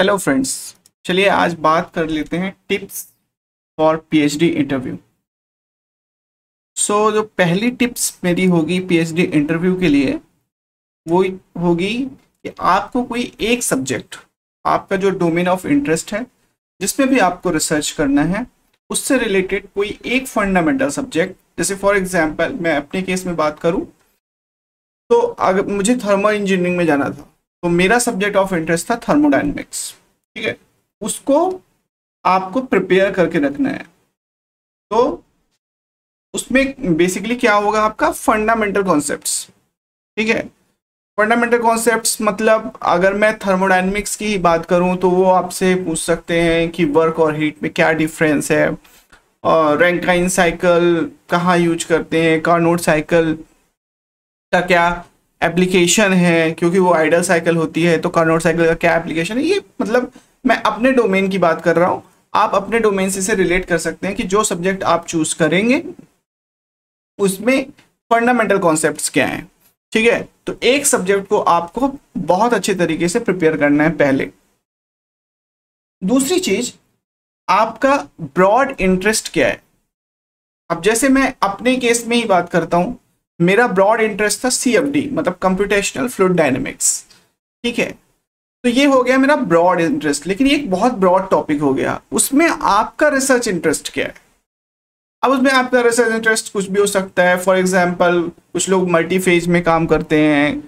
Hello friends, चलिए आज बात कर लेते हैं टिप्स फॉर पीएचडी इंटरव्यू। जो पहली टिप्स मेरी होगी पीएचडी इंटरव्यू के लिए वो होगी कि आपको कोई एक सब्जेक्ट, आपका जो डोमेन ऑफ इंटरेस्ट है जिसमें भी आपको रिसर्च करना है, उससे रिलेटेड कोई एक फंडामेंटल सब्जेक्ट। जैसे फॉर एग्जांपल मैं अपने केस में बात करूं तो अगर मुझे थर्मल इंजीनियरिंग में जाना था तो मेरा सब्जेक्ट ऑफ इंटरेस्ट था थर्मोडायनेमिक्स। ठीक है, उसको आपको प्रिपेयर करके रखना है। तो उसमें बेसिकली क्या होगा, आपका फंडामेंटल कॉन्सेप्ट्स। ठीक है, फंडामेंटल कॉन्सेप्ट्स मतलब अगर मैं थर्मोडायनेमिक्स की ही बात करूं तो वो आपसे पूछ सकते हैं कि वर्क और हीट में क्या डिफरेंस है, और रैंकाइन साइकिल कहाँ यूज करते हैं, कार्नोट साइकिल का क्या एप्लीकेशन है, क्योंकि वो आइडल साइकिल होती है तो कार्नोट साइकिल का क्या एप्लीकेशन है। ये मतलब मैं अपने डोमेन की बात कर रहा हूँ, आप अपने डोमेन से रिलेट कर सकते हैं कि जो सब्जेक्ट आप चूज करेंगे उसमें फंडामेंटल कॉन्सेप्ट्स क्या हैं। ठीक है, तो एक सब्जेक्ट को आपको बहुत अच्छे तरीके से प्रिपेयर करना है पहले। दूसरी चीज, आपका ब्रॉड इंटरेस्ट क्या है। अब जैसे मैं अपने केस में ही बात करता हूं, मेरा ब्रॉड इंटरेस्ट था सीएफडी मतलब कंप्यूटेशनल फ्लूइड डायनेमिक्स। ठीक है, तो ये हो गया मेरा ब्रॉड इंटरेस्ट, लेकिन ये एक बहुत ब्रॉड टॉपिक हो गया। उसमें आपका रिसर्च इंटरेस्ट क्या है। अब उसमें आपका रिसर्च इंटरेस्ट कुछ भी हो सकता है। फॉर एग्जांपल कुछ लोग मल्टी फेज में काम करते हैं,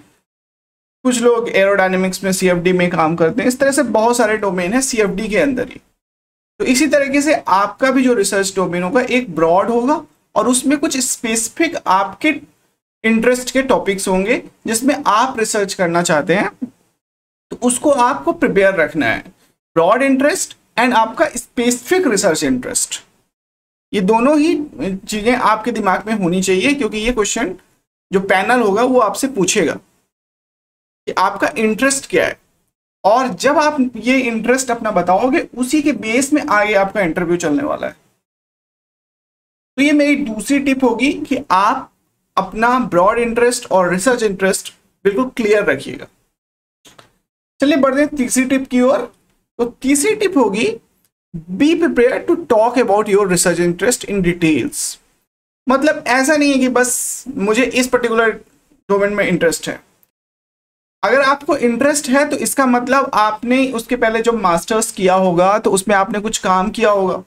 कुछ लोग एरोडायनेमिक्स में सीएफडी में काम करते हैं। इस तरह से बहुत सारे डोमेन है सीएफडी के अंदर ही। तो इसी तरीके से आपका भी जो रिसर्च डोमेन होगा एक ब्रॉड होगा और उसमें कुछ स्पेसिफिक आपके इंटरेस्ट के टॉपिक्स होंगे जिसमें आप रिसर्च करना चाहते हैं, तो उसको आपको प्रिपेयर रखना है। ब्रॉड इंटरेस्ट एंड आपका स्पेसिफिक रिसर्च इंटरेस्ट, ये दोनों ही चीजें आपके दिमाग में होनी चाहिए, क्योंकि ये क्वेश्चन जो पैनल होगा वो आपसे पूछेगा कि आपका इंटरेस्ट क्या है। और जब आप ये इंटरेस्ट अपना बताओगे उसी के बेस में आगे आपका इंटरव्यू चलने वाला है। तो ये मेरी दूसरी टिप होगी कि आप अपना ब्रॉड इंटरेस्ट और रिसर्च इंटरेस्ट बिल्कुल क्लियर रखिएगा। चलिए बढ़ते हैं तीसरी टिप की ओर। तो तीसरी टिप होगी, be prepare to talk about your research interest in details. मतलब ऐसा नहीं है कि बस मुझे इस पर्टिकुलर डोमेन में इंटरेस्ट है। अगर आपको इंटरेस्ट है तो इसका मतलब आपने उसके पहले जो मास्टर्स किया होगा तो उसमें आपने कुछ काम किया होगा।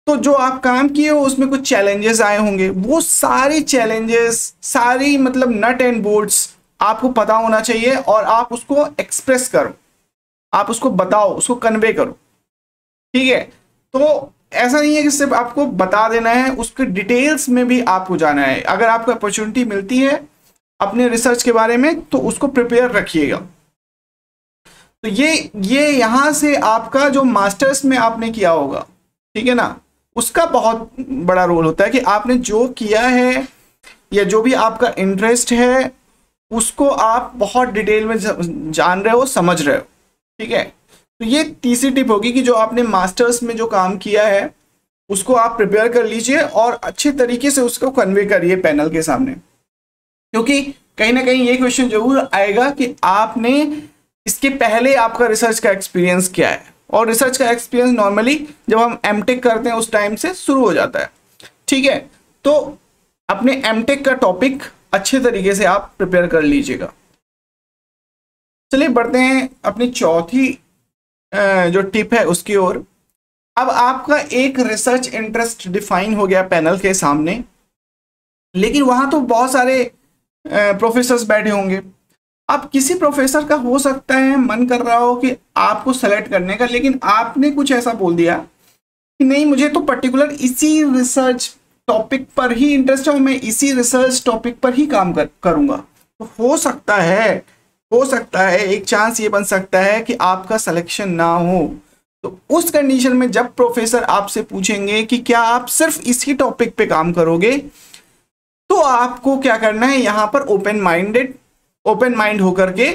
तो जो आप काम किए हो उसमें कुछ चैलेंजेस आए होंगे, वो सारी चैलेंजेस, सारी मतलब नट एंड बोल्ट्स आपको पता होना चाहिए और आप उसको एक्सप्रेस करो, आप उसको बताओ, उसको कन्वे करो। ठीक है, तो ऐसा नहीं है कि सिर्फ आपको बता देना है, उसके डिटेल्स में भी आपको जाना है। अगर आपको अपॉर्चुनिटी मिलती है अपने रिसर्च के बारे में तो उसको प्रिपेयर रखिएगा। तो ये यहां से आपका जो मास्टर्स में आपने किया होगा, ठीक है ना, उसका बहुत बड़ा रोल होता है कि आपने जो किया है या जो भी आपका इंटरेस्ट है उसको आप बहुत डिटेल में जान रहे हो, समझ रहे हो। ठीक है, तो ये तीसरी टिप होगी कि जो आपने मास्टर्स में जो काम किया है उसको आप प्रिपेयर कर लीजिए और अच्छे तरीके से उसको कन्वे करिए पैनल के सामने, क्योंकि कहीं ना कहीं ये क्वेश्चन जरूर आएगा कि आपने इसके पहले आपका रिसर्च का एक्सपीरियंस क्या है। और रिसर्च का एक्सपीरियंस नॉर्मली जब हम एमटेक करते हैं उस टाइम से शुरू हो जाता है। ठीक है, तो अपने एमटेक का टॉपिक अच्छे तरीके से आप प्रिपेयर कर लीजिएगा। चलिए बढ़ते हैं अपनी चौथी जो टिप है उसकी ओर। अब आपका एक रिसर्च इंटरेस्ट डिफाइन हो गया पैनल के सामने, लेकिन वहां तो बहुत सारे प्रोफेसर्स बैठे होंगे। अब किसी प्रोफेसर का हो सकता है मन कर रहा हो कि आपको सेलेक्ट करने का, लेकिन आपने कुछ ऐसा बोल दिया कि नहीं, मुझे तो पर्टिकुलर इसी रिसर्च टॉपिक पर ही इंटरेस्ट है और मैं इसी रिसर्च टॉपिक पर ही काम करूंगा। तो हो सकता है एक चांस ये बन सकता है कि आपका सिलेक्शन ना हो। तो उस कंडीशन में जब प्रोफेसर आपसे पूछेंगे कि क्या आप सिर्फ इसी टॉपिक पे काम करोगे, तो आपको क्या करना है, यहां पर ओपन माइंड होकर के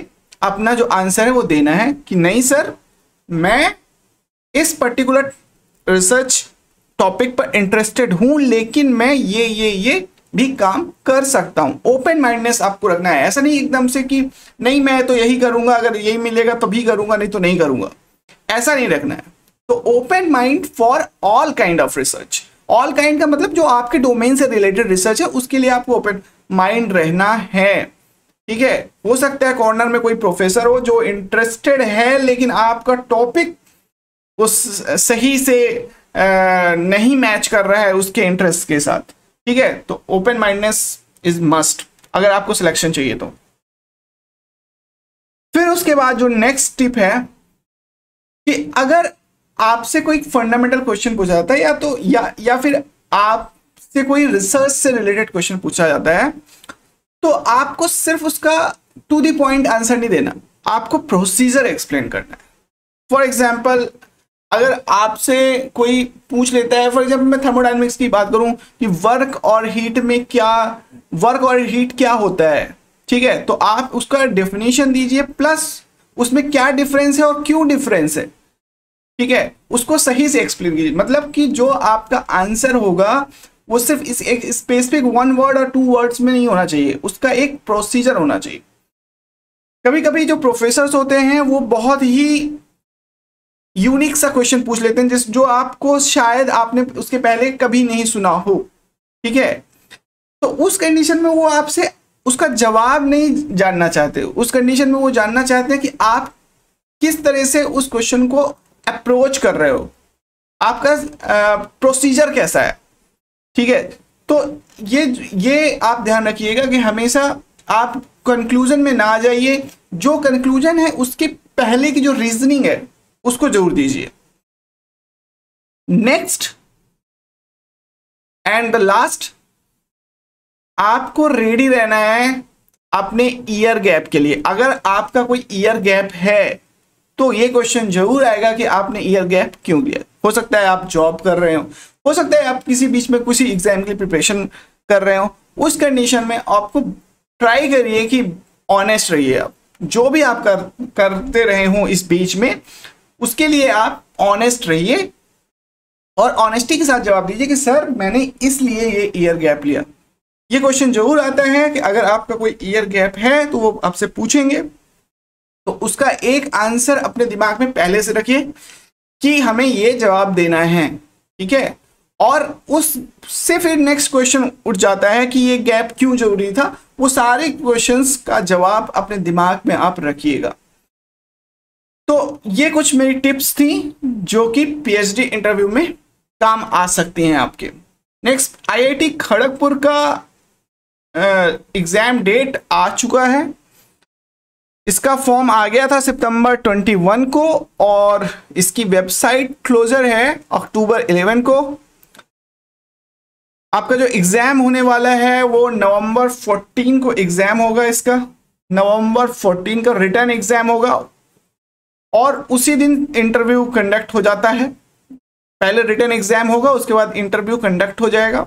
अपना जो आंसर है वो देना है कि नहीं सर, मैं इस पर्टिकुलर रिसर्च टॉपिक पर इंटरेस्टेड हूं, लेकिन मैं ये भी काम कर सकता हूं। ओपन माइंडनेस आपको रखना है, ऐसा नहीं एकदम से कि नहीं मैं तो यही करूंगा, अगर यही मिलेगा तभी करूंगा नहीं तो नहीं करूंगा, ऐसा नहीं रखना है। तो open mind for all kind of research, all kind का मतलब जो आपके डोमेन से रिलेटेड रिसर्च है उसके लिए आपको ओपन माइंड रहना है, ठीक है। हो सकता है कॉर्नर में कोई प्रोफेसर हो जो इंटरेस्टेड है लेकिन आपका टॉपिक उस सही से नहीं मैच कर रहा है उसके इंटरेस्ट के साथ, ठीक है। तो ओपन माइंडनेस इज मस्ट अगर आपको सिलेक्शन चाहिए तो। फिर उसके बाद जो नेक्स्ट टिप है कि अगर आपसे कोई फंडामेंटल क्वेश्चन पूछा जाता है या फिर आपसे कोई रिसर्च से रिलेटेड क्वेश्चन पूछा जाता है तो आपको सिर्फ उसका टू द पॉइंट आंसर नहीं देना, आपको प्रोसीजर एक्सप्लेन करना है। फॉर एग्जाम्पल अगर आपसे कोई पूछ लेता है, फॉर एग्जाम्पल मैं थर्मोडायनेमिक्स की बात करूं कि वर्क और हीट क्या होता है, ठीक है, तो आप उसका डेफिनेशन दीजिए प्लस उसमें क्या डिफरेंस है और क्यों डिफरेंस है, ठीक है, उसको सही से एक्सप्लेन कीजिए। मतलब कि जो आपका आंसर होगा वो सिर्फ इस एक स्पेसिफिक 1 वर्ड और 2 वर्ड्स में नहीं होना चाहिए, उसका एक प्रोसीजर होना चाहिए। कभी कभी जो प्रोफेसर्स होते हैं वो बहुत ही यूनिक सा क्वेश्चन पूछ लेते हैं जो आपको शायद आपने उसके पहले कभी नहीं सुना हो, ठीक है, तो उस कंडीशन में वो आपसे उसका जवाब नहीं जानना चाहते, उस कंडीशन में वो जानना चाहते हैं कि आप किस तरह से उस क्वेश्चन को अप्रोच कर रहे हो, आपका प्रोसीजर कैसा है, ठीक है। तो ये आप ध्यान रखिएगा कि हमेशा आप कंक्लूजन में ना आ जाइए, जो कंक्लूजन है उसके पहले की जो रीजनिंग है उसको जरूर दीजिए। नेक्स्ट एंड द लास्ट, आपको रेडी रहना है अपने ईयर गैप के लिए। अगर आपका कोई ईयर गैप है तो ये क्वेश्चन जरूर आएगा कि आपने ईयर गैप क्यों लिया। हो सकता है आप जॉब कर रहे हो सकता है आप किसी बीच में किसी एग्जाम के लिए प्रिपरेशन कर रहे हो, उस कंडीशन में आपको ट्राई करिए कि ऑनेस्ट रहिए। आप जो भी आप करते रहे हो इस बीच में उसके लिए आप ऑनेस्ट रहिए और ऑनेस्टी के साथ जवाब दीजिए कि सर मैंने इसलिए ये ईयर गैप लिया। ये क्वेश्चन जरूर आता है कि अगर आपका कोई ईयर गैप है तो वो आपसे पूछेंगे, तो उसका एक आंसर अपने दिमाग में पहले से रखिए कि हमें ये जवाब देना है, ठीक है। और उससे फिर नेक्स्ट क्वेश्चन उठ जाता है कि ये गैप क्यों जरूरी था, वो सारे क्वेश्चंस का जवाब अपने दिमाग में आप रखिएगा। तो ये कुछ मेरी टिप्स थी जो कि पीएचडी इंटरव्यू में काम आ सकती हैं आपके। नेक्स्ट, आईआईटी खड़गपुर का एग्जाम डेट आ चुका है। इसका फॉर्म आ गया था सितंबर 21 को और इसकी वेबसाइट क्लोजर है अक्टूबर 11 को। आपका जो एग्जाम होने वाला है वो नवंबर 14 को एग्जाम होगा। इसका नवंबर 14 का रिटर्न एग्जाम होगा और उसी दिन इंटरव्यू कंडक्ट हो जाता है। पहले रिटर्न एग्जाम होगा, उसके बाद इंटरव्यू कंडक्ट हो जाएगा,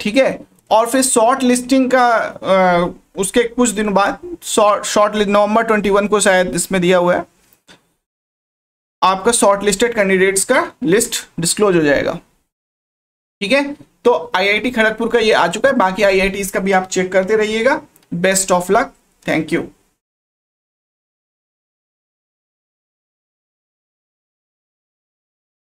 ठीक है। और फिर शॉर्ट लिस्टिंग का उसके कुछ दिन बाद शॉर्ट नवंबर 21 को शायद इसमें दिया हुआ है, आपका शॉर्ट लिस्टेड कैंडिडेट्स का लिस्ट डिस्क्लोज हो जाएगा, ठीक है। तो आईआईटी खड़गपुर का ये आ चुका है, बाकी आईआईटीज का भी आप चेक करते रहिएगा। Best of luck, thank you.